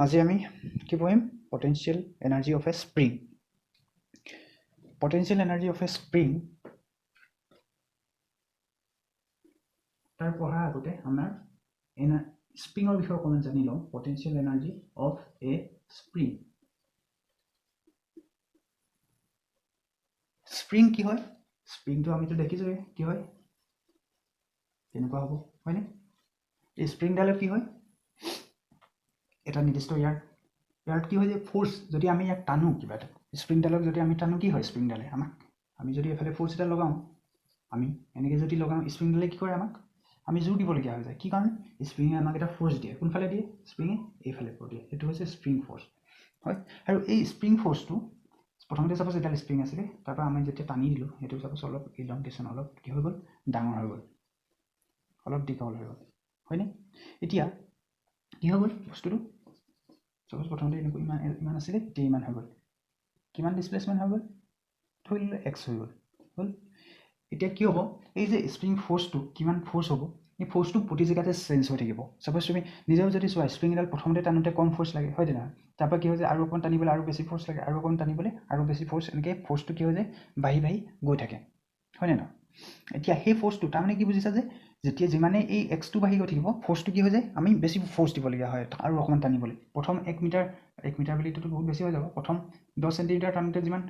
আজি আমি কি পঢ়িম potential energy of A spring potential energy of A spring তাৰ পঢ়াৰ আগতে আমাৰ স্প্ৰিঙৰ বিষয়ে অকণমান জানি লওঁ potential energy of A spring spring কি হয় স্প্ৰিংটো আমিতো দেখিছোৱে কি হয় কেনেকুৱা হ'ব হয়নে এই স্প্ৰিংডালত কি হয় এটা নিৰ্দিষ্ট ইয়াত কি হয় যে ফোর্স যদি আমি ইয়াক টানো কিবা এটা স্প্রিংডালক যদি আমি টানো কি হয় স্প্রিংডালে আমাক আমি যদি এফালে ফোর্স এটা লগাওঁ আমি এনেকৈ যদি লগাওঁ স্প্রিংডালে কি কৰে আমাক আমি জোৰ দিবলগীয়া হৈ যায় কি কাৰণে স্প্ৰিঙে আমাক এটা ফোৰ্স দিয়ে কোনফালে দিয়ে স্প্ৰিঙে এইফালে দিয়ে এইটো হৈছে স্প্ৰিং ফোৰ্স হয় আৰু এই স্প্ৰিং ফোৰ্সটো প্ৰথমতে সাপোজ এটা স্প্ৰিং আছিলে তাৰপৰা আমি যেতিয়া টানি দিলোঁ সেইটো সাপোজ অলপ ইলংগেশ্যন অলপ কি হৈ গ'ল ডাঙৰ হৈ গ'ল অলপ দীঘল হৈ গ'ল হয়নে এতিয়া কি হৈ গ'ল বস্তুটো সাপোজ প্ৰথমতে এনেকৈ ইমান আছিলে এতিয়া ইমান হৈ গ'ল কিমান ডিসপ্লেসমেন্ট হৈ গ'ল ধৰি ললে x হৈ গ'ল হ'ল এতিয়া কি হ'ব এই যে স্প্ৰিং ফোৰ্সটো কিমান ফোৰ্স হ'ব এই ফোৰ্সটো প্ৰতি জেগাতে চেঞ্জ হৈ থাকিব সাপোজ তুমি নিজেও যদি চোৱা স্প্ৰিং এডাল প্ৰথমতে টানোতে কম ফোৰ্স লাগে হয় না তাৰপৰা কি হৈ যায় আৰু অকণ টানিবলৈ আৰু বেছি ফোৰ্স লাগে আৰু অকণ টানিবলৈ আৰু বেছি ফোর্স এনেকৈ ফোর্সটো কি হৈ যায় বাঢ়ি বাঢ়ি গৈ থাকে হয় না এতিয়া সেই ফোর্সটো তাৰমানে কি বুজিছা যে যেতিয়া যিমানে এই এক্সটো বাঢ়ি গৈ থাকিব ফোর্সটো কি হৈ যায় আমি বেছি ফোর্স দিবলগীয়া হয় আৰু অকণমান টানিবলৈ প্ৰথম 1 মিটাৰ বুলি এইটোতো বহুত বেছি হৈ যাব প্ৰথম 10 সেন্টিমিটাৰ টানোতে যিমান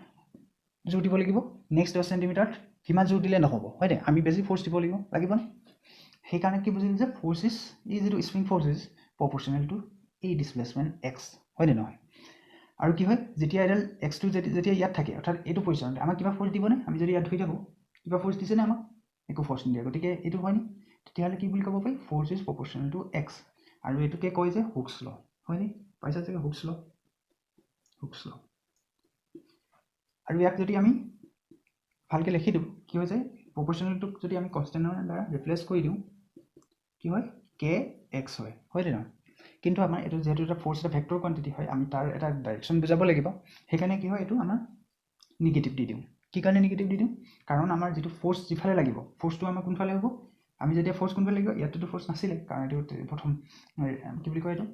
জোৰ দিব লাগিব নেক্সট 10 সেন্টিমিটাৰ কিমান জোৰ দিলে নহ'ব হয় দে আমি বেছি ফোৰ্স দিব লাগিবনে সেইকাৰণে কি বুজিলোঁ যে ফোৰ্স ইজ এই যিটো spring force is proportional to এই ডিসপ্লেসমেন্ট এক্স হয় নে নহয় আৰু কি হয় যেতিয়া এডাল এক্সটো যেতিয়া ইয়াত থাকে অৰ্থাৎ এইটো পজিশ্যনতে আমাক কিবা ফোৰ্স দিবনে আমি যদি ইয়াত ধৰি থাকোঁ কিবা ফোর্স দিছেনে আমাক একো ফোর্স নিদিয়ে গতিকে এইটো হয়নে তেতিয়াহ'লে কি বুলি ক'ব পাৰি force is proportional to x আৰু এইটোকে কয় যে হুকছ ল হয়নে পাইছা চাগে হুকছ ল আৰু ইয়াক যদি আমি ভালকৈ লিখি দিওঁ কি হৈ যায় প্ৰপৰ্চনেলটোক যদি আমি কনষ্টেণ্টৰ দ্বাৰা ৰিপ্লেচ কৰি দিওঁ কি হয় কে এক্স হয় নে নহয় কিন্তু আমাৰ এইটো যেহেতু এটা ফোৰ্স এটা ভেক্টৰ কোৱান্টিটি হয় আমি তাৰ এটা ডাইৰেকশ্যন বুজাব লাগিব সেইকাৰণে কি হয় এইটো আমাৰ নিগেটিভ দি দিওঁ কি কাৰণে নিগেটিভ দি দিওঁ কাৰণ আমাৰ যিটো ফোৰ্স যিফালে লাগিব ফোৰ্সটো আমাৰ কোনফালে হ'ব আমি যেতিয়া ফোৰ্স কোনফালে লাগিব ইয়াততো ফোৰ্স নাছিলে কাৰণ এইটো প্ৰথম কি বুলি কয় এইটো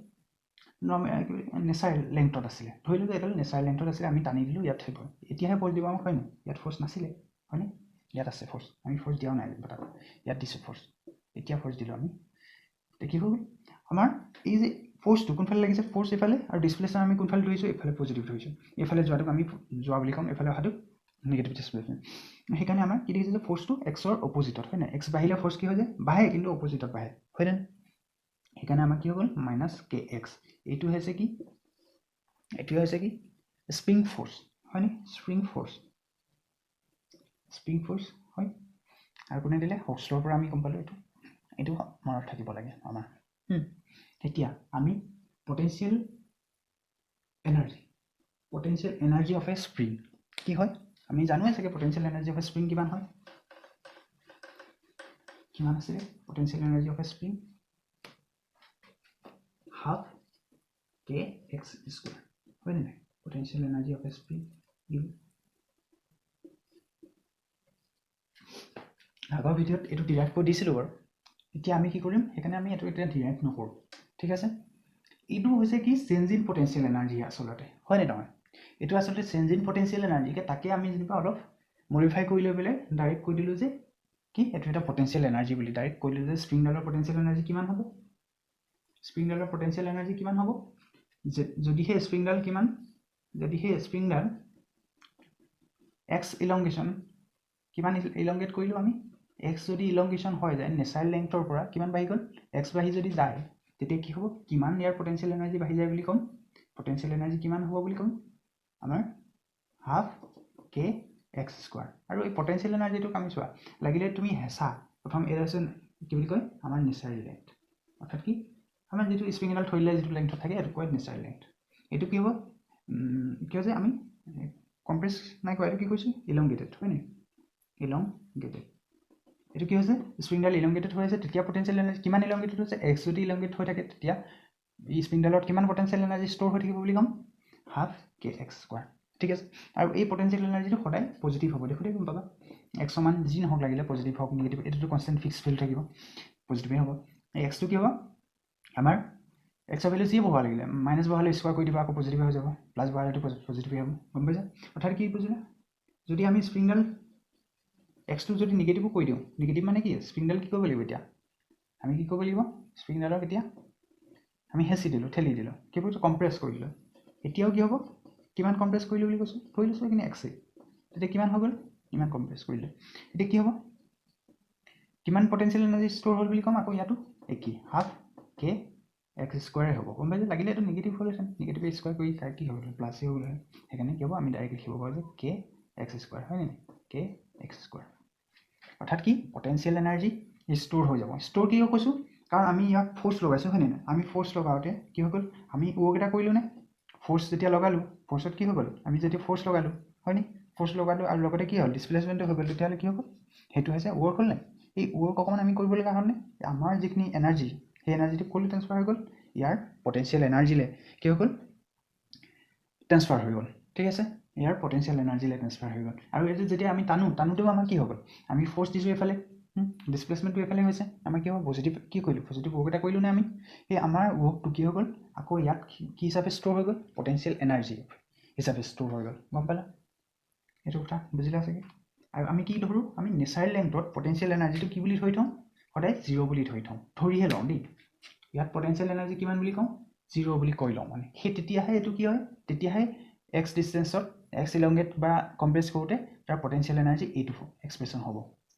নেচাৰেল লেংথত আছিলে ধৰি লওঁ যে এইডাল নেচাৰেল লেংথত আছিলে আমি টানি দিলোঁ ইয়াত থাকিব এতিয়াহে ফোর্স দিব আমাক হয় নাই ইয়াত ফোর্স নাছিলে হয়নে ইয়াত আছে ফোর্স আমি ফোর্স দিয়াও নাই তাত ইয়াত দিছোঁ ফোর্স এতিয়া ফোর্স দিলোঁ আমি কি হ'ল আমাৰ এই যে ফোৰ্সটো কোনফালে লাগিছে ফোৰ্স এফালে আৰু ডিসপ্লেসমেন্ট আমি কোনফালে ধৰিছোঁ এফালে পজিটিভ ধৰিছোঁ এফালে যোৱাটোক আমি যোৱা বুলি ক'ম এফালে অহাটোক নেগেটিভ ডিসপ্লেসমেন্ট সেইকাৰণে আমাৰ কি দেখিছে যে ফোৰ্সটো এক্সৰ অপোজিটত হয় না এক্স বাঢ়িলে ফোৰ্স কি হৈ যায় বাঢ়ে কিন্তু অপোজিটত বাঢ়ে হয় না সেইকাৰণে আমাৰ কি হৈ গ'ল মাইনাছ কে এক্স এইটো হৈছে কি স্প্ৰিং ফোৰ্স হয়নে স্প্ৰিং ফোৰ্স হয় আৰু কোনে দিলে হুকছৰ পৰা আমি গম পালোঁ এইটো মনত থাকিব লাগে আমাৰ এতিয়া আমি potential energy of A spring কি হয় আমি জানোৱে চাগে potential energy of A spring কিমান হয় কিমান আছে potential energy of A spring half K x square হয় নাই potential energy of A spring আগৰ ভিডিঅ'ত এইটো ডিৰাইভ কৰি দিছিলোঁ বাৰু এতিয়া আমি কি কৰিম সেইকাৰণে আমি এইটো এতিয়া ডিৰাইভ নকৰোঁ ঠিক আছে এইটো হৈছে কি চেঞ্জ ইন পটেনশিয়াল এনার্জি আচলতে হয় নে নহয় এইটো আচলতে চেঞ্জ ইন পটেনশিয়াল এনার্জিকে তাকে আমি যেনিবা অলপ মডিফাই কৰি লৈ পেলাই ডাইৰেক্ট কৈ দিলোঁ যে কি এইটো এটা পটেনশিয়াল এনাৰ্জি বুলি ডাইৰেক্ট কৈ দিলোঁ যে স্প্ৰিংডালৰ পটেনশিয়াল এনাৰ্জি কিমান হ'ব স্প্ৰিংডালৰ পটেনশিয়াল এনাৰ্জি কিমান হ'ব যদিহে স্প্ৰিংডাল এক্স ইলংগেশ্যন কিমান ইলংগেট কৰিলোঁ আমি এক্স যদি ইলংগেশ্যন হৈ যায় নেচাৰেল লেংথৰ পৰা কিমান বাঢ়ি গ'ল এক্স বাঢ়ি যদি যায় তেতিয়া কি হ'ব কিমান ইয়াৰ পটেনশিয়াল এনাৰ্জি বাঢ়ি যায় বুলি ক'ম পটেনশিয়াল এনাৰ্জি কিমান হ'ব বুলি ক'ম আমাৰ হাফ কে এক্স স্কোয়াৰ আৰু এই পটেনশিয়াল এনাৰ্জিটোক আমি চোৱা লাগিলে তুমি হেঁচা প্ৰথম এডাল আছে কি বুলি কয় আমাৰ নেচাৰেল লেংথ অৰ্থাৎ কি আমাৰ যিটো স্প্ৰিং এডাল থৈ দিলে যিটো লেংথত থাকে এইটো কয় নেচাৰেল লেংথ এইটো কি হ'ব কি হৈছে আমি কম্প্ৰেছ নাই কোৱা এইটো কি কৈছোঁ ইলংগেটেড হয় নে ইলংগেটেড এইটো কি হৈছে স্প্ৰিংডাল ইলংগেটেড হৈ আছে তেতিয়া পটেনশিয়াল এনার্জি কিমান ইলংগেটেড হৈছে এক্স যদি ইলংগেট হৈ থাকে তেতিয়া এই স্প্ৰিংডালত কিমান পটেনশিয়াল এনাৰ্জি ষ্ট'ৰ হৈ থাকিব বুলি ক'ম হাফ কে এক্স স্কোয়াৰ ঠিক আছে আৰু এই পটেনশিয়াল এনার্জিটো সদায় পজিটিভ হ'ব দেখোঁতে গম পাবা এক্স সমান যি নহওক লাগিলে পজিটিভ হওক নিগেটিভ এইটোতো কনষ্টেণ্ট ফিক্স ভেলু থাকিব পজিটিভেই হ'ব এই এক্সটো কি হ'ব আমাৰ এক্সৰ ভেলু যিয়ে বহাব লাগিলে মাইনাছ বহালে স্কোৱাৰ কৰি দিব আকৌ পজিটিভ হৈ যাব প্লাছ বহালেতো পজিটিভ হ'ব গম পাইছা অৰ্থাৎ কি বুজিলা যদি আমি স্প্ৰিংডাল এক্সটো যদি নিগেটিভো কৰি দিওঁ নিগেটিভ মানে কি স্প্ৰিংডাল কি কৰিব লাগিব এতিয়া আমি কি কৰিব লাগিব স্প্ৰিংডালক এতিয়া আমি হেঁচি দিলোঁ ঠেলি দিলোঁ কি কৰিছোঁ কম্প্ৰেছ কৰি দিলোঁ এতিয়াও কি হ'ব কিমান কম্প্ৰেছ কৰিলোঁ বুলি কৈছোঁ কৰি লৈছোঁ এইখিনি এক্সে তেতিয়া কিমান হৈ গ'ল ইমান কম্প্ৰেছ কৰিলোঁ এতিয়া কি হ'ব কিমান পটেঞ্চিয়েল এনাৰ্জি ষ্ট'ৰ হ'ল বুলি ক'ম আকৌ ইয়াতো একেই হাফ কে এক্স স্কোৱাৰে হ'ব গম পাইছে লাগিলে এইটো নিগেটিভ হ'লহেঁতেন নিগেটিভ স্কোৱাৰ কৰি তাৰ কি হ'ল প্লাছেই হ'ল সেইকাৰণে কি হ'ব আমি ডাইৰেক্ট লিখিব পাৰোঁ যে কে এক্স স্কোৱাৰ হয় নে কে এক্স স্কোৱাৰ অৰ্থাৎ কি পটেঞ্চিয়েল এনাৰ্জি ষ্ট'ৰ হৈ যাব ষ্ট'ৰ কিয় কৈছোঁ কাৰণ আমি ইয়াক ফ'ৰ্চ লগাইছোঁ হয় নে আমি ফ'ৰ্চ লগাওঁতে কি হৈ গ'ল আমি ৱৰ্ক এটা কৰিলোঁ নে ফ'ৰ্চ যেতিয়া লগালোঁ ফ'ৰ্চত কি হৈ গ'ল আমি যেতিয়া ফ'ৰ্চ লগালোঁ হয়নে ফ'ৰ্চ লগালোঁ আৰু লগতে কি হ'ল ডিছপ্লেচমেণ্টটো হৈ গ'ল তেতিয়াহ'লে কি হ'ব সেইটো হৈছে ৱৰ্ক হ'ল নাই এই ৱৰ্ক অকণমান আমি কৰিব লগা হ'লনে আমাৰ যিখিনি এনাৰ্জি সেই এনাৰ্জিটো ক'লৈ ট্ৰেন্সফাৰ হৈ গ'ল ইয়াৰ পটেঞ্চিয়েল এনাৰ্জিলৈ কি হৈ গ'ল ট্ৰেন্সফাৰ হৈ গ'ল ঠিক আছে ইয়াৰ পটেঞ্চিয়েল এনাৰ্জিলৈ ট্ৰেন্সফাৰ হৈ গ'ল আৰু এইটো যেতিয়া আমি টানোতেও আমাৰ কি হৈ গ'ল আমি ফ'ৰ্চ দিছোঁ এইফালে ডিছপ্লেচমেণ্টটো এইফালে হৈছে আমাৰ কি হ'ব পজিটিভ কি কৰিলোঁ পজিটিভ ৱৰ্ক এটা কৰিলোঁ নে আমি সেই আমাৰ ৱৰ্কটো কি হৈ গ'ল আকৌ ইয়াত কি হিচাপে ষ্ট'ৰ হৈ গ'ল পটেঞ্চিয়েল এনাৰ্জি হিচাপে ষ্ট'ৰ হৈ গ'ল গম পালা এইটো কথা বুজিলা চাগে আৰু আমি কি ধৰোঁ আমি নেচাৰেল লেংথত পটেঞ্চিয়েল এনাৰ্জিটো কি বুলি থৈ থওঁ সদায় 0 বুলি থৈ থওঁ ধৰিহে লওঁ দেই ইয়াত পটেঞ্চিয়েল এনাৰ্জি কিমান বুলি কওঁ 0 বুলি কৈ লওঁ মানে সেই তেতিয়াহে এইটো কি হয় তেতিয়াহে এক্স ডিষ্টেঞ্চত এক্স ইলংগেট বা কম্প্ৰেছ কৰোঁতে তাৰ পটেঞ্চিয়েল এনাৰ্জি এইটো এক্সপ্ৰেশ্যন হ'ব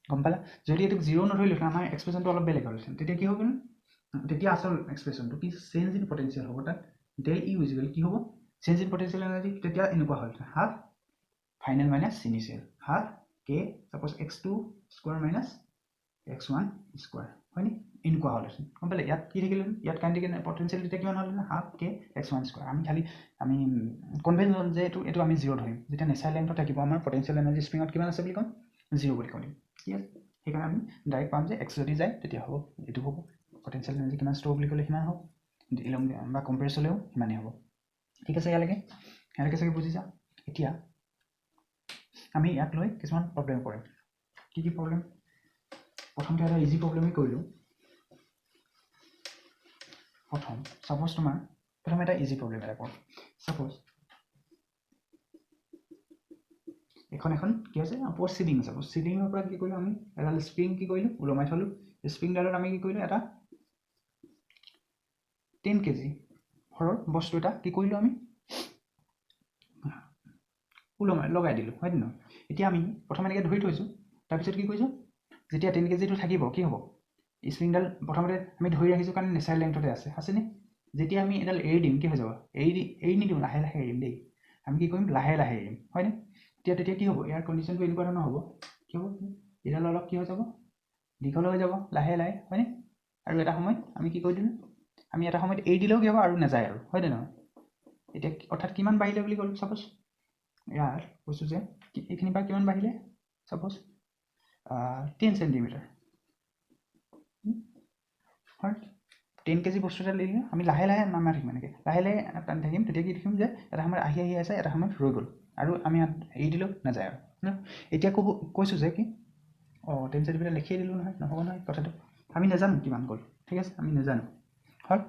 গম পালা যদি এইটোক 0 নধৰিলোঁ আমাৰ এক্সপ্ৰেশ্যনটো অলপ বেলেগ হ'লহেঁতেন তেতিয়া কি হ'ব তেতিয়া আচল এক্সপ্ৰেশ্যনটো কি চেঞ্জ ইন পটেঞ্চিয়েল হ'ব তাত ডেল ইউ ইজিকেল কি হ'ব চেঞ্জ ইন পটেঞ্চিয়েল এনাৰ্জি তেতিয়া এনেকুৱা হ'লহেঁতেন half final minus initial half কে suppose x2 square minus x1 square হয়নে এনেকুৱা হ'লহেঁতেন গম পালে ইয়াত কি থাকিলে ইয়াত কাইনেটিক পটেঞ্চিয়েল তেতিয়া কিমান হ'লহেঁতেন হাফ কে x1 স্কোৱাৰ আমি খালি আমি কনভেনশ্যন যে এইটো আমি 0 ধৰিম যেতিয়া নেচাৰেল লেংথত থাকিব আমাৰ পটেঞ্চিয়েল এনাৰ্জি স্প্ৰিঙত কিমান আছে বুলি ক'ম 0 বুলি ক'ম ঠিক আছে সেইকাৰণে আমি ডাইৰেক্ট পাম যে x যদি যায় তেতিয়া হ'ব এইটো হ'ব পটেঞ্চিয়েল এনাৰ্জি কিমান ষ্ট'ৰ বুলি ক'লে সিমান হ'ব ইলং বা কম্প্ৰেছ হ'লেও সিমানেই হ'ব ঠিক আছে ইয়ালৈকে চাগে বুজিছা এতিয়া আমি ইয়াক লৈ কিছুমান প্ৰব্লেম কৰিম কি প্ৰব্লেম প্ৰথমতে এটা ইজি প্ৰব্লেমেই কৰিলোঁ ছাপ'জ তোমাৰ প্ৰথমে এটা ইজি প্ৰব্লেম এটা কৰোঁ ছাপ'জ এখন কি হৈছে ওপৰত চিলিং ছাপ'জ চিলিঙৰ পৰা কি কৰিলোঁ আমি এডাল স্প্ৰিং কি কৰিলোঁ ওলমাই থ'লোঁ স্প্ৰিংডালত আমি কি কৰিলোঁ এটা 10 kg ঘৰৰ বস্তু এটা কি কৰিলোঁ আমি ওলমাই লগাই দিলোঁ হয় নে নহয় এতিয়া আমি প্ৰথমে এনেকৈ ধৰি থৈছোঁ তাৰপিছত কি কৰিছোঁ যেতিয়া 10 kgটো থাকিব কি হ'ব স্প্ৰিংডাল প্ৰথমতে আমি ধৰি ৰাখিছোঁ কাৰণ নেচাৰেল লেংথতে আছেনে যেতিয়া আমি এডাল এৰি দিম কি হৈ যাব এৰি নিদিওঁ লাহে লাহে এৰিম দেই আমি কি কৰিম লাহে লাহে এৰিম হয়নে তেতিয়া কি হ'ব ইয়াৰ কণ্ডিশ্যনটো এনেকুৱা ধৰণৰ হ'ব কি হ'ব এডাল অলপ কি হৈ যাব দীঘল হৈ যাব লাহে লাহে হয়নে আৰু এটা সময়ত আমি কি কৰি দিলোঁ আমি এটা সময়ত এৰি দিলেও কি হ'ব আৰু নাযায় আৰু হয়নে নহয় এতিয়া অৰ্থাৎ কিমান বাঢ়িলে বুলি ক'লোঁ ছাপ'জ ইয়াৰ কৈছোঁ যে এইখিনিৰ পৰা কিমান বাঢ়িলে ছাপ'জ 10 চেণ্টিমিটাৰ হয় 10 kg বস্তু এটা দিলে আমি লাহে লাহে নামাই থাকিম এনেকৈ লাহে লাহে টানি থাকিম তেতিয়া কি দেখিম যে এটা সময়ত আহি আছে এটা সময়ত ৰৈ গ'ল আৰু আমি এৰি দিলেও নাযায় আৰু এতিয়া কৈছোঁ যে কি 10 চেণ্টিমিটাৰ লিখিয়ে দিলোঁ নহ'ব নহয় কথাটো আমি নাজানো কিমান গ'ল ঠিক আছে আমি নাজানো হয়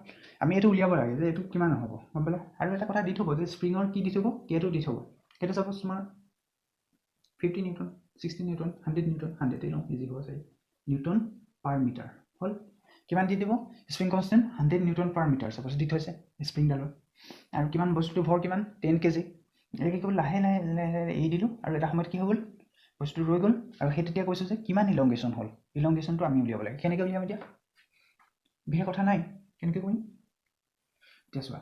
আমি এইটো উলিয়াব লাগে যে এইটো কিমান হ'ব গম পালে আৰু এটা কথা দি থ'ব যে স্প্ৰিঙৰ কি দি থ'ব কেটো দি থ'ব সেইটো ছাপ'জ তোমাৰ 50 নিউটন 60 নিউটন 100 নিউটন 100 লওঁ ইজি হ'ব চাগে নিউটন পাৰ মিটাৰ হ'ল কিমান দি দিব স্প্ৰিং কনষ্টেণ্ট 100 নিউটন পাৰ মিটাৰ ছাপ'জ দি থৈছে স্প্ৰিংডালত আৰু কিমান বস্তুটো ভৰ কিমান 10 kg এই কি কৰিলোঁ লাহে লাহে লাহে এৰি দিলোঁ আৰু এটা সময়ত কি হৈ গ'ল বস্তুটো ৰৈ গ'ল আৰু সেই তেতিয়া কৈছোঁ যে কিমান ইলংগেশ্যন হ'ল ইলংগেশ্যনটো আমি উলিয়াব লাগে কেনেকৈ উলিয়াম এতিয়া বিশেষ কথা নাই কেনেকৈ কৰিম এতিয়া চোৱা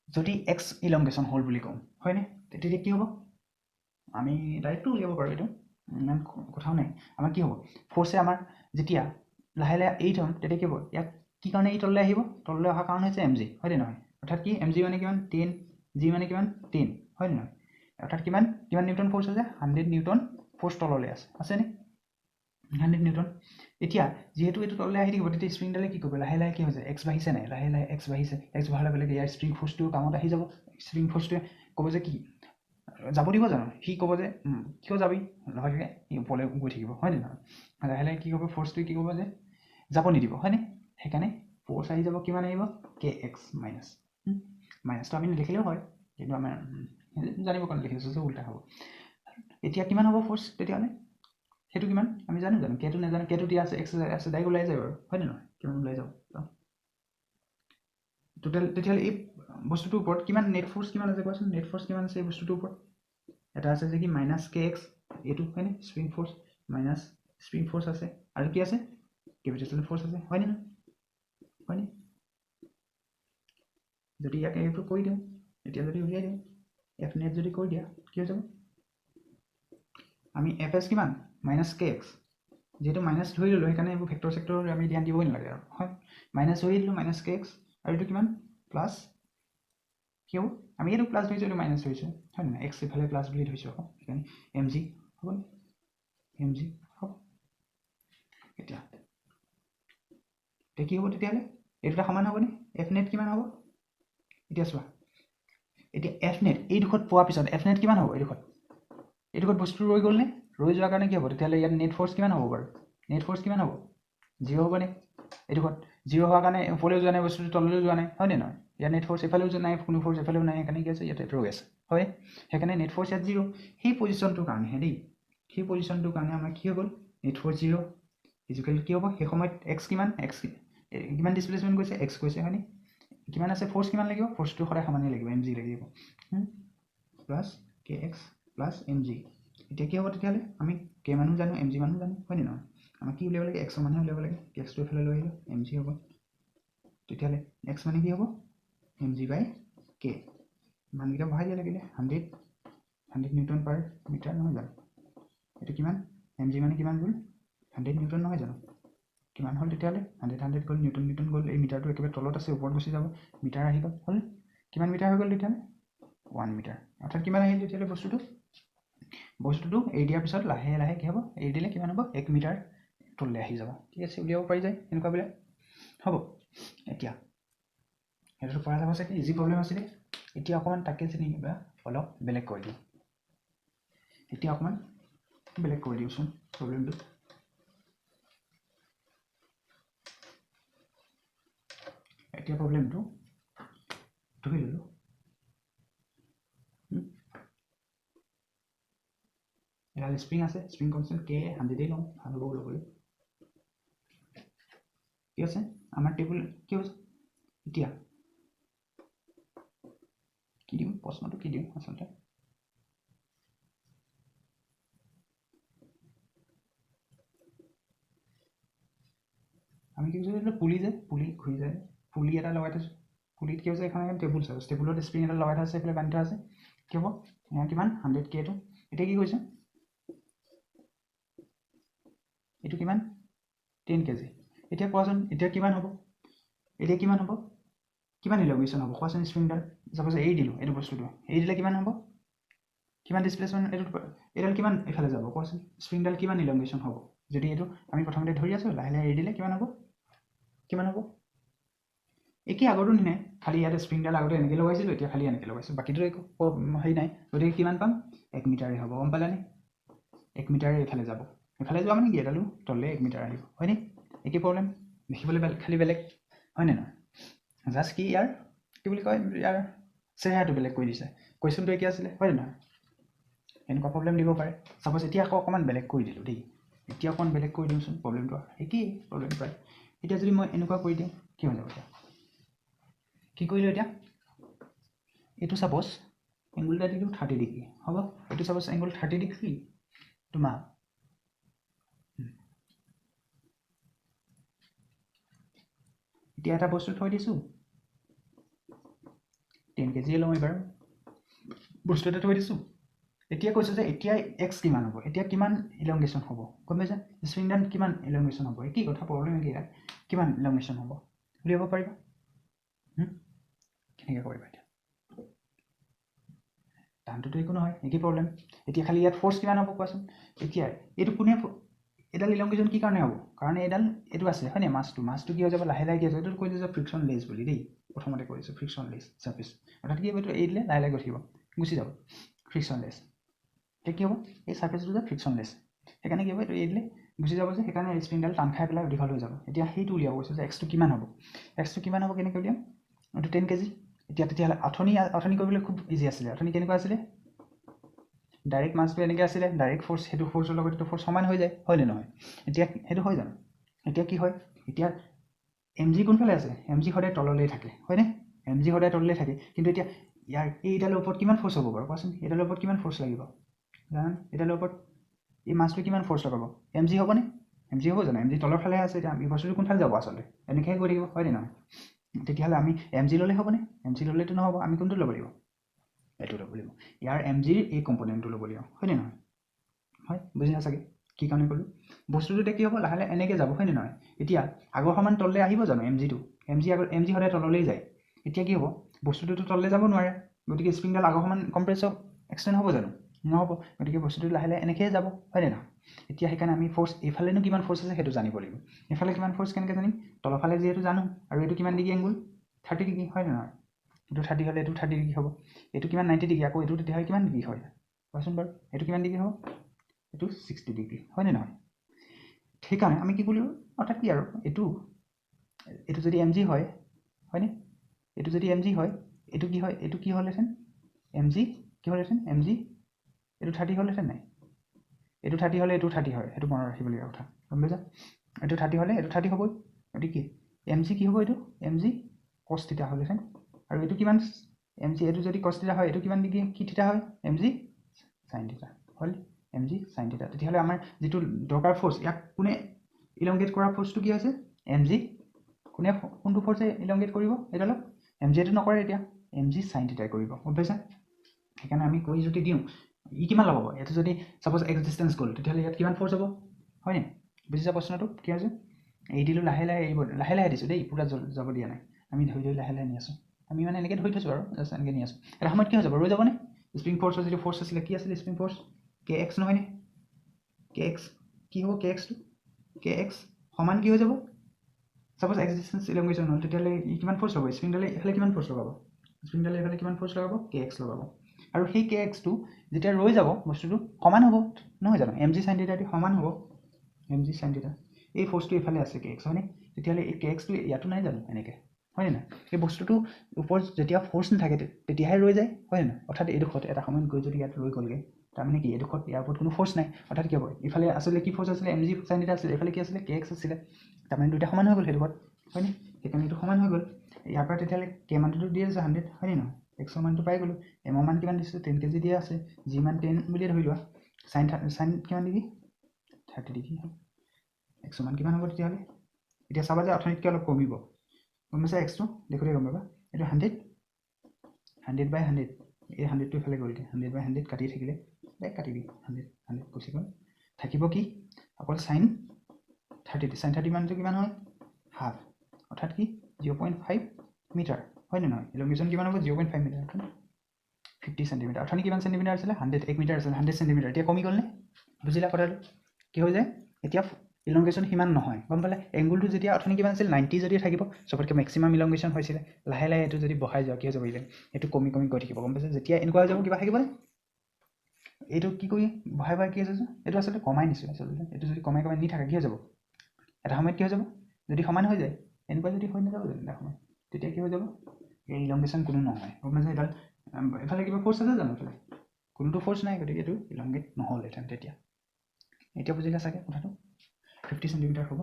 যদি এক্স ইলংগেশ্যন হ'ল বুলি কওঁ হয়নে তেতিয়া কি হ'ব আমি ডাইৰেক্টটো উলিয়াব পাৰোঁ এইটো ইমান কথাও নাই আমাৰ কি হ'ব ফ'ৰ্চে আমাৰ যেতিয়া লাহে লাহে এৰি থ'ম তেতিয়া কি হ'ব ইয়াক কি কাৰণে এই তললৈ আহিব তললৈ অহাৰ কাৰণ হৈছে mg হয়নে নহয় অৰ্থাৎ কি mg মানে কিমান 10 g মানে কিমান 10 হয়নে নহয় অৰ্থাৎ কিমান নিউটন ফ'ৰ্চ আছে 100 নিউটন ফ'ৰ্চ তললৈ আছেনে 100 নিউটন এতিয়া যিহেতু এইটো তললৈ আহি থাকিব তেতিয়া স্প্ৰিংডালে কি কৰিব লাহে লাহে কি হৈছে এক্স বাঢ়িছে নাই লাহে লাহে এক্স বাঢ়িছে এক্স বঢ়ালে বেলেগ ইয়াৰ স্প্ৰিং ফ'ৰ্চটো কামত আহি যাব স্প্ৰিং ফ'ৰ্চটোৱে ক'ব যে কি যাব দিব জানো সি ক'ব যে কিয় যাবি লাহে সি ওপৰলৈ গৈ থাকিব হয়নে নহয় লাহে লাহে কি ক'ব ফ'ৰ্চটোৱে কি ক'ব যে যাব নিদিব হয়নে সেইকাৰণে ফ'ৰ্চ আহি যাব কিমান আহিব kx মাইনাছ মাইনাছটো আমি নিলিখিলেও হয় কিন্তু আমাৰ জানিব কাৰণে লিখিছোঁ যে উল্টা হ'ব এতিয়া কিমান হ'ব ফ'ৰ্চ তেতিয়াহ'লে সেইটো কিমান আমি জানো কেটো নাজানো কেটো দিয়া আছে এক্স আছে ডাইৰেক্ট ওলাই যায় বাৰু হয়নে নহয় কিমান ওলাই যাব টোটেল তেতিয়াহ'লে এই বস্তুটোৰ ওপৰত কিমান নেট ফ'ৰ্চ কিমান আছে কোৱাচোন নেট ফ'ৰ্চ কিমান আছে এই বস্তুটোৰ ওপৰত এটা আছে যে কি মাইনাছ kx এইটো হয়নে spring force minus spring force আছে আৰু কি আছে গ্ৰেভিটেশ্যনেল ফ'ৰ্চ আছে হয়নে নহয় হয়নে যদি ইয়াক এইটো কৰি দিওঁ এতিয়া যদি উলিয়াই দিওঁ এফ নেট যদি কৰি দিয়া কি হৈ যাব আমি এফ এছ কিমান মাইনাছ kx যেহেতু মাইনাছ ধৰি ল'লোঁ সেইকাৰণে এইবোৰ ভেক্টৰ চেক্টৰ আমি ধ্যান দিবই নালাগে আৰু হয় মাইনাছ ধৰি দিলোঁ মাইনাছ kx আৰু এইটো কিমান প্লাছ কি হ'ব আমি এইটো প্লাছ ধৰিছোঁ এইটো মাইনাছ ধৰিছোঁ হয় নহয় এক্স ইফালে প্লাছ বুলি ধৰিছোঁ আকৌ সেইকাৰণে এম জি হ'বনে এম জি হ'ব এতিয়া কি হ'ব তেতিয়াহ'লে এই দুটা সমান হ'বনে এফ নেট কিমান হ'ব এতিয়া চোৱা এতিয়া এফ নেট এই দুখত পোৱাৰ পিছত এফ নেট কিমান হ'ব এই দুখত বস্তু ৰৈ গ'লনে ৰৈ যোৱাৰ কাৰণে কি হ'ব তেতিয়াহ'লে ইয়াত নেট ফ'ৰ্চ কিমান হ'ব বাৰু নেট ফ'ৰ্চ কিমান হ'ব 0 হ'বনে এই দুখত 0 হোৱাৰ কাৰণে ওপৰলৈ যোৱা নাই বস্তুটো তললৈ যোৱা নাই হয়নে নহয় ইয়াত নেট ফ'ৰ্চ এফালেও যোৱা নাই কোনো ফ'ৰ্চ এফালেও নাই সেইকাৰণে কি আছে ইয়াত ৰৈ আছে হয় সেইকাৰণে নেট ফ'ৰ্চ ইয়াত 0 সেই পজিশ্যনটোৰ কাৰণেহে দেই সেই পজিশ্যনটোৰ কাৰণে আমাৰ কি হৈ গ'ল নেট ফ'ৰ্চ 0 ইজিকেল কি হ'ব সেই সময়ত এক্স কিমান কিমান ডিছপ্লেচমেণ্ট গৈছে এক্স গৈছে হয়নে কিমান আছে ফ'ৰ্চ কিমান লাগিব ফ'ৰ্চটো সদায় সমানেই লাগিব এম জি লাগিব প্লাছ কে এক্স প্লাছ এম জি এতিয়া কি হ'ব তেতিয়াহ'লে আমি কে মানুহ জানো এম জি মানুহ জানো হয়নে নহয় আমাক কি উলিয়াব লাগে এক্সৰ মানুহে উলিয়াব লাগে এক্সটো এফালে লৈ আহিলোঁ এম জি হ'ব তেতিয়াহ'লে এক্স মানে কি হ'ব এম জি বাই কে মানকেইটা বহাই দিয়া লাগিলে 100 নিউটন পাৰ মিটাৰ নহয় জানো এইটো কিমান এম জি মানে কিমান গ'ল 100 নিউটন নহয় জানো কিমান হ'ল তেতিয়াহ'লে 100 গ'ল নিউটন গ'ল এই মিটাৰটো একেবাৰে তলত আছে ওপৰত গুচি যাব মিটাৰ আহি গ'ল হ'ল কিমান মিটাৰ হৈ গ'ল তেতিয়াহ'লে 1 মিটাৰ অৰ্থাৎ কিমান আহিল তেতিয়াহ'লে বস্তুটো এৰি দিয়াৰ পিছত লাহে লাহে কি হ'ব এৰি দিলে কিমান হ'ব 1 মিটাৰ তললৈ আহি যাব ঠিক আছে উলিয়াব পাৰি যায় এনেকুৱাবিলাক হ'ব এতিয়া সেইটো পৰা যাব চাগে ইজি প্ৰব্লেম আছিলে এতিয়া অকণমান তাকে যেনিবা অলপ বেলেগ কৰি দিওঁ এতিয়া অকণমান বেলেগ কৰি দিওঁচোন প্ৰব্লেমটো এতিয়া প্ৰব্লেমটো ধৰি ল'লোঁ এডাল স্প্ৰিং আছে স্প্ৰিং কনষ্টেণ্ট কে 100 লওঁ ভাল হ'ব ল'বলৈ কি আছে আমাৰ টেবুল কি হৈছে এতিয়া কি দিম প্ৰশ্নটো কি দিম আচলতে আমি কি কৈছোঁ পুলি ঘূৰি যায় পুলি এটা লগাই থৈছোঁ পুলিত কি হৈছে এখন টেবুল চাব টেবুলত স্প্ৰিং এটা লগাই থোৱা আছে এইফালে বান্ধি থোৱা আছে কি হ'ব ইয়াৰ কিমান 100 কেটো এতিয়া কি কৈছে এইটো কিমান 10 কেজি এতিয়া কোৱাচোন এতিয়া কিমান হ'ব কিমান ইলংগেশ্যন হ'ব কোৱাচোন স্প্ৰিংডাল চাপ'জ এৰি দিলোঁ এইটো বস্তুটো এৰি দিলে কিমান হ'ব কিমান ডিছপ্লেচমেণ্ট এইডাল কিমান এইফালে যাব কোৱাচোন স্প্ৰিংডাল কিমান ইলংগেশ্যন হ'ব যদি এইটো আমি প্ৰথমতে ধৰি আছোঁ লাহে লাহে এৰি দিলে কিমান হ'ব একেই আগৰটো নাই খালি ইয়াতে স্প্ৰিংডাল আগতে এনেকৈ লগাইছিলোঁ এতিয়া খালি এনেকৈ লগাইছোঁ বাকীটো একো হেৰি নাই গতিকে কিমান পাম 1 মিটাৰেই হ'ব গম পালানে 1 মিটাৰে এইফালে যাব এইফালে যোৱা মানে কি এডালো তললৈ 1 মিটাৰ আহিব হয়নে একেই প্ৰব্লেম দেখিবলৈ খালি বেলেগ হয়নে নহয় জাষ্ট কি ইয়াৰ কি বুলি কয় ইয়াৰ চেহেৰাটো বেলেগ কৰি দিছে কুৱেশ্যনটো একে আছিলে হয়নে নহয় এনেকুৱা প্ৰব্লেম দিব পাৰে চাপ'জ এতিয়া আকৌ অকণমান বেলেগ কৰি দিলোঁ দেই এতিয়া অকণমান বেলেগ কৰি দিওঁচোন প্ৰব্লেমটো একেই প্ৰব্লেম প্ৰায় এতিয়া যদি মই এনেকুৱা কৰি দিওঁ কি হৈ যাব এতিয়া কি কৰিলোঁ এতিয়া এইটো চাপ'জ এংগুল এটা দিলোঁ 30 ডিগ্ৰী হ'ব এইটো চাপ'জ এংগুল 30 ডিগ্ৰী তোমাৰ এতিয়া এটা বস্তু থৈ দিছোঁ 10 কেজিয়ে লওঁ এইবাৰ বস্তু এটা থৈ দিছোঁ এতিয়া কৈছোঁ যে এতিয়া এক্স কিমান হ'ব এতিয়া কিমান ইলংগেশ্যন হ'ব গম পাইছা স্প্ৰিংডাল কিমান ইলংগেশ্যন হ'ব কি কথা প্ৰব্লেম একেই কিমান ইলংগেশ্যন হ'ব উলিয়াব পাৰিবা কেনেকৈ কৰিবা এতিয়া টানটোতো একো নহয় একেই প্ৰব্লেম এতিয়া খালি ইয়াত ফ'ৰ্চ কিমান হ'ব কোৱাচোন এতিয়া এইটো কোনে এডাল ইলংগেশ্যন কি কাৰণে হ'ব কাৰণ এইটো আছে হয়নে মাছটো কি হৈ যাব লাহে লাহে কি হৈছে এইটো কৈছোঁ যে ফ্ৰিকশ্যন লেছ বুলি দেই প্ৰথমতে কৰিছোঁ ফ্ৰিকশ্যন লেছ চাৰ্ফেচ অৰ্থাৎ কি হ'ব এইটো এৰি দিলে লাহে লাহে গৈ থাকিব গুচি যাব ফ্ৰিকশ্যন লেছ এতিয়া কি হ'ব এই চাৰ্ফেচটো যে ফ্ৰিকশ্যন লেছ সেইকাৰণে কি হ'ব এইটো এৰি দিলে গুচি যাব যে সেইকাৰণে স্প্ৰিংডাল টান খাই পেলাই দীঘল হৈ যাব এতিয়া সেইটো উলিয়াব কৈছোঁ যে এক্সটো কিমান হ'ব কেনেকৈ উলিয়াম এইটো 10 কেজি এতিয়া তেতিয়াহ'লে আঠনি কৰিবলৈ খুব ইজি আছিলে আঠনি কেনেকুৱা আছিলে ডাইৰেক্ট মাছটো এনেকৈ আছিলে ডাইৰেক্ট ফ'ৰ্চ সেইটো ফ'ৰ্চৰ লগত এইটো ফ'ৰ্চ সমান হৈ যায় হয়নে নহয় এতিয়া সেইটো হয় জানো এতিয়া কি হয় এতিয়া এম জি কোনফালে আছে এম জি সদায় তললৈ থাকে হয়নে এম জি সদায় তললৈ থাকে কিন্তু এতিয়া ইয়াৰ এইডালৰ ওপৰত কিমান ফ'ৰ্চ হ'ব বাৰু কোৱাচোন এইডালৰ ওপৰত কিমান ফ'ৰ্চ লাগিব জানো এইডালৰ ওপৰত এই মাছটো কিমান ফ'ৰ্চ লগাব এম জি হ'বনে এম জি হ'ব জানো এম জি তলৰ ফালে আছে এতিয়া এই বস্তুটো কোনফালে যাব আচলতে এনেকৈহে গৈ থাকিব হয়নে নহয় তেতিয়াহ'লে আমি এম জি ল'লে হ'বনে এম জি ল'লেতো নহ'ব আমি কোনটো ল'ব লাগিব এইটো ল'ব লাগিব ইয়াৰ এম জিৰ এই কম্পনেণ্টটো ল'ব লাগিব হয়নে নহয় হয় বুজি নাচাগে কি কাৰণে ক'লোঁ বস্তুটো এতিয়া কি হ'ব লাহে লাহে এনেকৈ যাব হয়নে নহয় এতিয়া আগৰ সমান তললৈ আহিব জানো এম জিটো এম জি সদায় তললৈ যায় এতিয়া কি হ'ব বস্তুটোতো তললৈ যাব নোৱাৰে গতিকে স্প্ৰিংডাল আগৰ সমান কম্প্ৰেছক এক্সটেণ্ড হ'ব জানো নহ'ব গতিকে বস্তুটো লাহে লাহে এনেকৈয়ে যাব হয়নে নহয় এতিয়া সেইকাৰণে আমি ফ'ৰ্চ এইফালেনো কিমান ফ'ৰ্চ আছে সেইটো জানিব লাগিব এইফালে কিমান ফ'ৰ্চ কেনেকৈ জানিম তলফালে যিহেতু জানো আৰু এইটো কিমান ডিগ্ৰী এংগুল 30 ডিগ্ৰী হয়নে নহয় এইটো 30 হ'লে এইটো 30 ডিগ্ৰী হ'ব এইটো কিমান 90 ডিগ্ৰী আকৌ এইটো তেতিয়াহ'লে কিমান ডিগ্ৰী হয় কোৱাচোন বাৰু এইটো কিমান ডিগ্ৰী হ'ব এইটো 60 ডিগ্ৰী হয়নে নহয় সেইকাৰণে আমি কি কৰিলোঁ অৰ্থাৎ কি আৰু এইটো যদি এম জি হয় হয়নে এইটো যদি এম জি হয় এইটো কি হয় এইটো কি হ'লহেঁতেন এম জি কি হ'লহেঁতেন এম জি এইটো 30 হ'লহেঁতেন নাই এইটো 30 হ'লে এইটো 30 হয় সেইটো মনত ৰাখিবলগীয়া কথা গম পাইছা এইটো 30 হ'লে এইটো 30 হ'বই গতিকে এম জি কি হ'ব এইটো এম জি কছ থিটা হ'লহেঁতেন আৰু এইটো কিমান এম জি এইটো যদি কছ থিটা হয় এইটো কিমান ডিগ্ৰী কি থিটা হয় এম জি চাইন থিটা হ'ল এম জি চাইন থিটা তেতিয়াহ'লে আমাৰ যিটো দৰকাৰ ফ'ৰ্চ ইয়াক কোনে ইলংগেট কৰা ফ'ৰ্চটো কি হৈছে এম জি কোনটো ফ'ৰ্চে ইলংগেট কৰিব এইডালক এম জি এইটো নকৰে এতিয়া এম জি চাইন থিটাই কৰিব গম পাইছা সেইকাৰণে আমি কৈ যদি দিওঁ ই কিমান লগাব এইটো যদি ছাপ'জ এক্স ডিষ্টেঞ্চ গ'ল তেতিয়াহ'লে ইয়াত কিমান ফ'ৰ্চ হ'ব হয়নে বুজিছা প্ৰশ্নটো কি হৈছে এই দিলোঁ লাহে লাহে দিছোঁ দেই পূৰা যাব দিয়া নাই আমি ধৰি লাহে নি আছোঁ আমি মানে এনেকৈ ধৰি থৈছোঁ আৰু জাষ্ট এনেকৈ নি আছোঁ এটা সময়ত কি হৈ যাব ৰৈ যাবনে স্প্ৰিং ফ'ৰ্চৰ যিটো ফ'ৰ্চ আছিলে কি আছিলে স্প্ৰিং ফ'ৰ্চ কে এক্স নহয়নে কে এক্স কি হ'ব কে এক্সটো কে এক্স সমান কি হৈ যাব ছাপ'জ এক্স ডিষ্টেঞ্চ ইলংগেশ্যন হ'ল তেতিয়াহ'লে কিমান ফ'ৰ্চ ল'ব স্প্ৰিংডালে এইফালে কিমান ফ'ৰ্চ লগাব স্প্ৰিংডালে এইফালে কিমান ফ'ৰ্চ লগাব কে এক্স লগাব আৰু সেই কে এক্সটো যেতিয়া ৰৈ যাব বস্তুটো সমান হ'ব নহয় জানো এম জি চাইন থিটাটো সমান হ'ব এম জি চাইন থিটা এই ফ'ৰ্চটো এইফালে আছে কে এক্স হয়নে তেতিয়াহ'লে এই কে এক্সটো ইয়াতো নাই জানো এনেকৈ হয়নে নহয় এই বস্তুটো ওপৰত যেতিয়া ফ'ৰ্চ নাথাকে তেতিয়াহে ৰৈ যায় হয়নে নহয় অৰ্থাৎ এইডোখৰত এটা সময়ত গৈ যদি ইয়াত ৰৈ গ'লগৈ তাৰমানে কি এইডোখৰত ইয়াৰ ওপৰত কোনো ফ'ৰ্চ নাই অৰ্থাৎ কি হ'ব ইফালে আচলতে কি ফ'ৰ্চ আছিলে এম জি চাইন থিটা আছিলে এইফালে কি আছিলে কে এক্স আছিলে তাৰমানে দুটা সমান হৈ গ'ল সেইডোখৰত হয়নে সেইকাৰণে এইটো সমান হৈ গ'ল ইয়াৰ পৰা তেতিয়াহ'লে কে মানটোতো দি আছে 100 হয়নে নহয় এক্সৰ মানটো পাই গ'লোঁ এমৰ মান কিমান দিছোঁ 10 কেজি দিয়া আছে জি মান 10 বুলিয়ে ধৰি লোৱা চাইন কিমান ডিগ্ৰী 30 ডিগ্ৰী এক্সৰ মান কিমান হ'ব তেতিয়াহ'লে এতিয়া চাবা যে অৰ্থনীতিকৈ অলপ কমিব গম পাইছা এক্সটো দেখোঁতে গম পাবা এইটো 100/100 এই 100টো ইফালে গ'লগৈ 100/100 কাটি থাকিলে কাটি দিম 100 গুচি গ'ল থাকিব কি অকল চাইন 30 মানটো কিমান হয় হাফ অৰ্থাৎ কি 0.5 মিটাৰ হয়নে নহয় ইলংগেশ্যন কিমান হ'ব 0.5 মিটাৰ 50 চেণ্টিমিটাৰ অৰ্থনি কিমান চেণ্টিমিটাৰ আছিলে 100 মিটাৰ আছিলে 100 চেণ্টিমিটাৰ এতিয়া কমি গ'লনে বুজিলা কথাটো কি হৈ যায় এতিয়া ইলংগেশ্যন সিমান নহয় গম পালে এংগুলটো যেতিয়া অথনি কিমান আছিল 90 যদি থাকিব চবতকৈ মেক্সিমাম ইলংগেশ্যন হৈছিলে লাহে লাহে এইটো যদি বঢ়াই যোৱা কি হৈ যাব এইটো কমি গৈ থাকিব গম পাইছে যেতিয়া এনেকুৱা হৈ যাব কিবা থাকিবনে এইটো কি কৰি বঢ়াই কি হৈছে এইটো আচলতে কমাই নিছোঁ আচলতে এইটো যদি কমাই নি থাকে কি হৈ যাব এটা সময়ত কি হৈ যাব যদি সমান হৈ যায় এনেকুৱা যদি হৈ নাযাব জানো এটা সময় তেতিয়া কি হৈ যাব এই ইলংগেশ্যন কোনো নহয় গম পাইছে এডাল এফালে কিবা ফ'ৰ্চ আছে জানো এফালে কোনোটো ফ'ৰ্চ নাই গতিকে এইটো ইলংগেট নহ'লহেঁতেন তেতিয়া এতিয়া বুজিলা চাগে কথাটো 50 চেণ্টিমিটাৰ হ'ব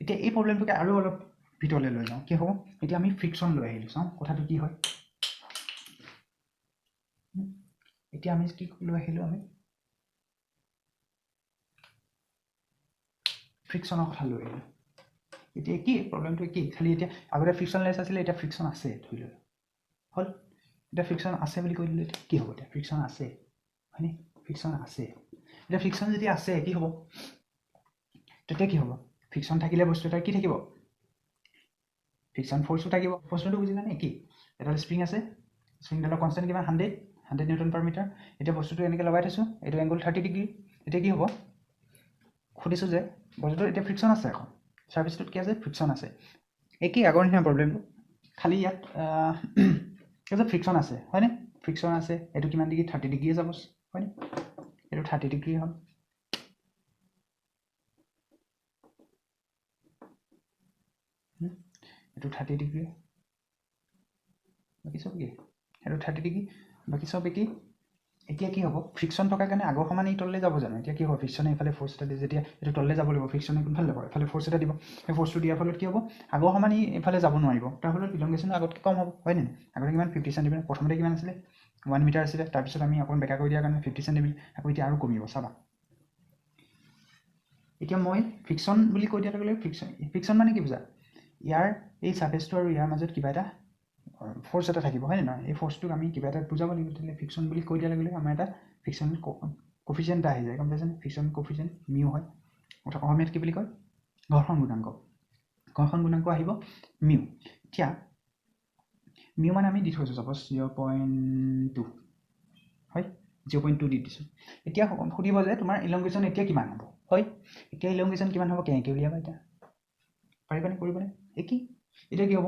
এতিয়া এই প্ৰব্লেমটোকে আৰু অলপ ভিতৰলৈ লৈ যাওঁ কি হ'ব এতিয়া আমি ফ্ৰিকশ্যন লৈ আহিলোঁ চাওঁ কথাটো কি হয় এতিয়া আমি কি লৈ আহিলোঁ আমি ফ্ৰিকশ্যনৰ কথা লৈ আহিলোঁ এতিয়া কি প্ৰব্লেমটো কি খালি এতিয়া আগতে ফ্ৰিকশ্যনলেছ আছিলে এতিয়া ফ্ৰিকশ্যন আছে ধৰি লৈ হ'ল এতিয়া ফ্ৰিকশ্যন আছে বুলি কৈ দিলে কি হ'ব এতিয়া ফ্ৰিকশ্যন আছে হয়নে ফ্ৰিকশ্যন আছে এতিয়া ফ্ৰিকশ্যন যেতিয়া আছে কি হ'ব তেতিয়া কি হ'ব ফ্ৰিকশ্যন থাকিলে বস্তু এটা কি থাকিব ফ্ৰিকশ্যন ফ'ৰ্চো থাকিব প্ৰশ্নটো বুজিলা নে কি এটা স্প্ৰিং আছে স্প্ৰিংডালৰ কনষ্টেণ্ট কিমান 100 নিউটন পাৰ মিটাৰ এতিয়া বস্তুটো এনেকৈ লগাই থৈছোঁ এইটো এংগুল 30 ডিগ্ৰী এতিয়া কি হ'ব সুধিছোঁ যে বস্তুটো এতিয়া ফ্ৰিকশ্যন আছে এখন ছাৰ্ফেচটোত কি আছে ফ্ৰিকশ্যন আছে একেই আগৰ নিচিনা প্ৰব্লেমটো খালি ইয়াত ফ্ৰিকশ্যন আছে হয়নে ফ্ৰিকশ্যন আছে এইটো কিমান ডিগ্ৰী 30 ডিগ্ৰীয়ে যাব হয়নে এইটো 30 ডিগ্ৰী হ'ল এইটো 30 ডিগ্ৰী বাকী চব কি এইটো 30 ডিগ্ৰী বাকী চব কি এতিয়া কি হ'ব ফ্ৰিকশ্যন থকাৰ কাৰণে আগৰ সমান এই তললৈ যাব জানো এতিয়া কি হ'ব ফ্ৰিকশ্যনে এইফালে ফ'ৰ্চ এটা দিয়ে যেতিয়া এইটো তললৈ যাব লাগিব ফ্ৰিকশ্যনে কোনফালে যাব এইফালে ফ'ৰ্চ এটা দিব সেই ফ'ৰ্চটো দিয়াৰ ফলত কি হ'ব আগৰ সমান ই এইফালে যাব নোৱাৰিব তাৰ ফলত ইলংগেশ্যনটো আগতকৈ কম হ'ব হয় নে আগতে কিমান 50 চেণ্টিমিটাৰ প্ৰথমতে কিমান আছিলে 1 মিটাৰ আছিলে তাৰপিছত আমি অকণ বেকা কৰি দিয়াৰ কাৰণে 50 চেণ্টিমিটাৰ আকৌ এতিয়া আৰু কমিব চাবা এতিয়া মই ফ্ৰিকশ্যন বুলি কৈ দিয়াৰ লগে লগে ফ্ৰিকশ্যন মানে কি বুজা ইয়াৰ এই ছাৰ্ফেচটো আৰু ইয়াৰ মাজত কিবা এটা ফ'ৰ্চ এটা থাকিব হয় নে নহয় এই ফ'ৰ্চটোক আমি কিবা এটা বুজাব লাগিব তেতিয়াহ'লে ফ্ৰিকশ্যন বুলি কৈ দিয়াৰ লগে লগে আমাৰ এটা ফ্ৰিকশ্যন কফিচিয়েণ্ট এটা আহি যায় গম পাইছেনে ফ্ৰিকশ্যন কফিচিয়েণ্ট মিউ হয় অৰ্থাৎ অসমীয়াত কি বুলি কয় ঘৰ্ষণ গুণাংক আহিব মিউ এতিয়া মিউ মানে আমি দি থৈছোঁ ছাপ'জ 0.2 হয় 0.2 দি দিছোঁ এতিয়া সুধিব যে তোমাৰ ইলংগেশ্যন এতিয়া কিমান হ'ব হয় এতিয়া ইলংগেশ্যন কিমান হ'ব কেনেকৈ উলিয়াবা এতিয়া পাৰিবানে কৰিবনে একেই এতিয়া কি হ'ব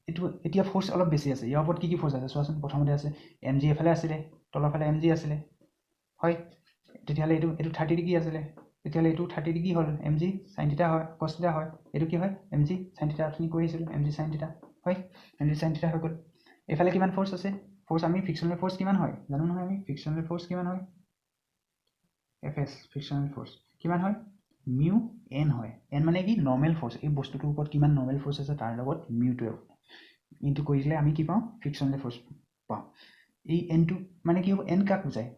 এইটো এতিয়া ফ'ৰ্চ অলপ বেছি আছে ইয়াৰ ওপৰত কি ফ'ৰ্চ আছে চোৱাচোন প্ৰথমতে আছে এম জি এফালে আছিলে তলৰ ফালে এম জি আছিলে হয় তেতিয়াহ'লে এইটো 30 ডিগ্ৰী আছিলে তেতিয়াহ'লে এইটো 30 ডিগ্ৰী হ'ল এম জি চাইন থিটা হয় কছ থিটা হয় এইটো কি হয় এম জি চাইন থিটা আপুনি কৰিছিলোঁ এম জি চাইন থিটা হয় এম জি চাইন থিটা হৈ গ'ল এইফালে কিমান ফ'ৰ্চ আছে ফ'ৰ্চ আমি ফ্ৰিকশ্যনেল ফ'ৰ্চ কিমান হয় জানো নহয় আমি ফ্ৰিকশ্যনেল ফ'ৰ্চ কিমান হয় এফ এছ ফ্ৰিকশ্যনেল ফ'ৰ্চ কিমান হয় মিউ এন হয় এন মানে কি নৰ্মেল ফ'ৰ্চ এই বস্তুটোৰ ওপৰত কিমান নৰ্মেল ফ'ৰ্চ আছে তাৰ লগত মিউটোৱে ইনটু কৰি দিলে আমি কি পাওঁ ফ্ৰিকশ্যনেল ফ'ৰ্চ পাওঁ এই এনটো মানে কি হ'ব এন কাক বুজায়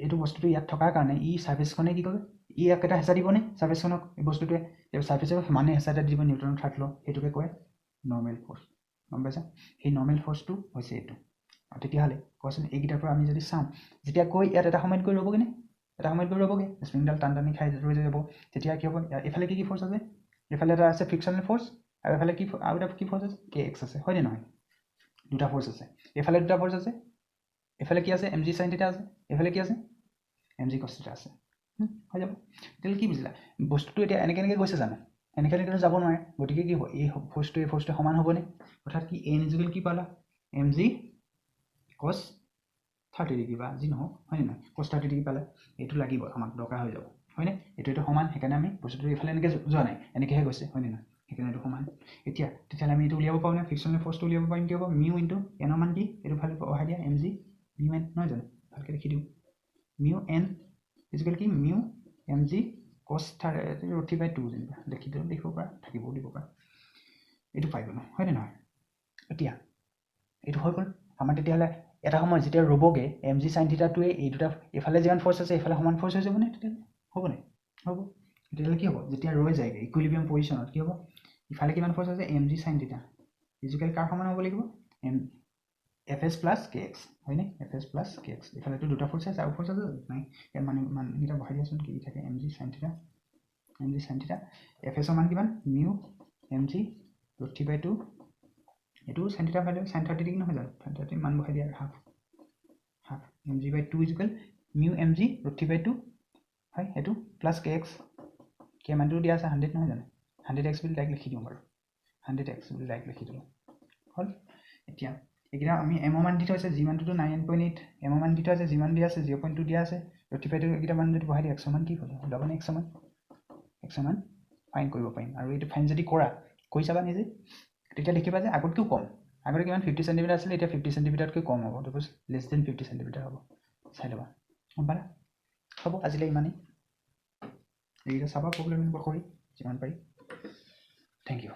এইটো বস্তুটো ইয়াত থকাৰ কাৰণে ই ছাৰ্ফেচখনে কি কৰে ই ইয়াক এটা হেঁচা দিবনে ছাৰ্ফেচখনক এই বস্তুটোৱে ছাৰ্ফেচক সমানে হেঁচা এটা দিব নিউটনৰ থাৰ্ড ল সেইটোকে কয় নৰ্মেল ফ'ৰ্চ গম পাইছা সেই নৰ্মেল ফ'ৰ্চটো হৈছে এইটো তেতিয়াহ'লে কোৱাচোন এইকেইটাৰ পৰা আমি যদি চাওঁ যেতিয়া কৈ ইয়াত এটা সময়ত গৈ ৰ'বগৈনে এটা সময়ত গৈ ৰ'বগৈ স্প্ৰিংডাল টানি খাই ৰৈ যাব তেতিয়া কি হ'ব এইফালে কি ফ'ৰ্চ আছে এইফালে এটা আছে ফ্ৰিকশ্যনেল ফ'ৰ্চ আৰু এইফালে কি আৰু এটা কি ফ'ৰ্চ আছে কে এক্স আছে হয়নে নহয় দুটা ফ'ৰ্চ আছে এইফালে দুটা ফ'ৰ্চ আছে এইফালে কি আছে এম জি চাইন থিটা আছে এইফালে কি আছে এম জি কছ থিটা আছে হৈ যাব তেতিয়াহ'লে কি বুজিলা বস্তুটো এতিয়া এনেকৈ গৈছে জানো এনেকৈ যাব নোৱাৰে গতিকে কি হ'ব এই ফ'ৰ্চটোৱে সমান হ'বনে অৰ্থাৎ কি এন ইজুকেল কি পালা এম জি কছ 30 ডিগ্ৰী বা যি নহওক হয়নে নহয় কছ 30 ডিগ্ৰী পালে এইটো লাগিব আমাক দৰকাৰ হৈ যাব হয়নে এইটো সমান সেইকাৰণে আমি বস্তুটো এইফালে এনেকৈ যোৱা নাই এনেকৈহে গৈছে হয়নে নহয় সেইকাৰণে এইটো সমান এতিয়া তেতিয়াহ'লে আমি এইটো উলিয়াব পাৰোঁ নে ফ্ৰিকশ্যনেল ফ'ৰ্চটো উলিয়াব পাৰিম কি হ'ব মিউ ইনটু এনৰ মান কি এইটো ফালে অহাই দিয়া এম জি মিউ এন নহয় জানো ভালকৈ লিখি দিওঁ মিউ এন ইজুকেল কি মিউ এম জি কছ 30/2 যেনিবা লিখিব পৰা থাকিবও দিব পৰা এইটো পাই গ'লোঁ হয়নে নহয় এতিয়া এইটো হৈ গ'ল আমাৰ তেতিয়াহ'লে এটা সময় যেতিয়া ৰ'বগৈ এম জি চাইন থিটাটোৱে এই দুটা এইফালে যিমান ফ'ৰ্চ আছে এইফালে সমান ফ'ৰ্চ হৈ যাবনে তেতিয়াহ'লে হ'বনে হ'ব তেতিয়াহ'লে কি হ'ব যেতিয়া ৰৈ যায়গৈ ইকুইলিব্ৰিয়াম পজিশ্যনত কি হ'ব ইফালে কিমান ফ'ৰ্চ আছে এম জি চাইন থিটা ইজুকেল কাৰ সমান হ'ব লাগিব এফ এছ প্লাছ কে এক্স হয়নে এফ এছ প্লাছ কে এক্স এইফালেতো দুটা ফ'ৰ্চ আছে আৰু ফ'ৰ্চ আছে নাই ইয়াত মানুহকেইটা বহাই দিয়াচোন কি থাকে এম জি চাইন থিটা এফ এছৰ মান কিমান মিউ এম জি √3/2 এইটো চাইন থিটা ভেলু চাইন 30 ডিগ্ৰী নহয় জানো চাইন 30 মান বহাই দিয়া হাফ এম জি বাই 2 ইজুকেল মিউ এম জি √3/2 হয় সেইটো প্লাছ কে এক্স কে মানটো দিয়া আছে 100 নহয় জানো 100x বুলি ডাইৰেক্ট লিখি দিওঁ বাৰু 100x বুলি ডাইৰেক্ট লিখি দিলোঁ হ'ল এতিয়া এইকেইটা আমি এমৰ মান দি থৈছে জি মানটোতো 9.8 এমৰ মান দি থৈছে যিমান দিয়া আছে 0.2 দিয়া আছে √3/2 এইকেইটা মান যদি বহাই দিয়ে এক্সৰ মান কি হ'ল ওলাবনে এক্সৰ মান ফাইন কৰিব পাৰিম আৰু এইটো ফাইন যদি কৰা কৰি চাবা নিজে তেতিয়া দেখিবা যে আগতকৈও কম আগতে কিমান 50 চেণ্টিমিটাৰ আছিলে এতিয়া 50 চেণ্টিমিটাৰতকৈ কম হ'ব তাৰপিছত লেছ দেন 50 চেণ্টিমিটাৰ হ'ব চাই ল'বা গম পালা হ'ব আজিলৈ ইমানেই এইকেইটা চাবা প্ৰব্লেম কৰি যিমান পাৰি থেংক ইউ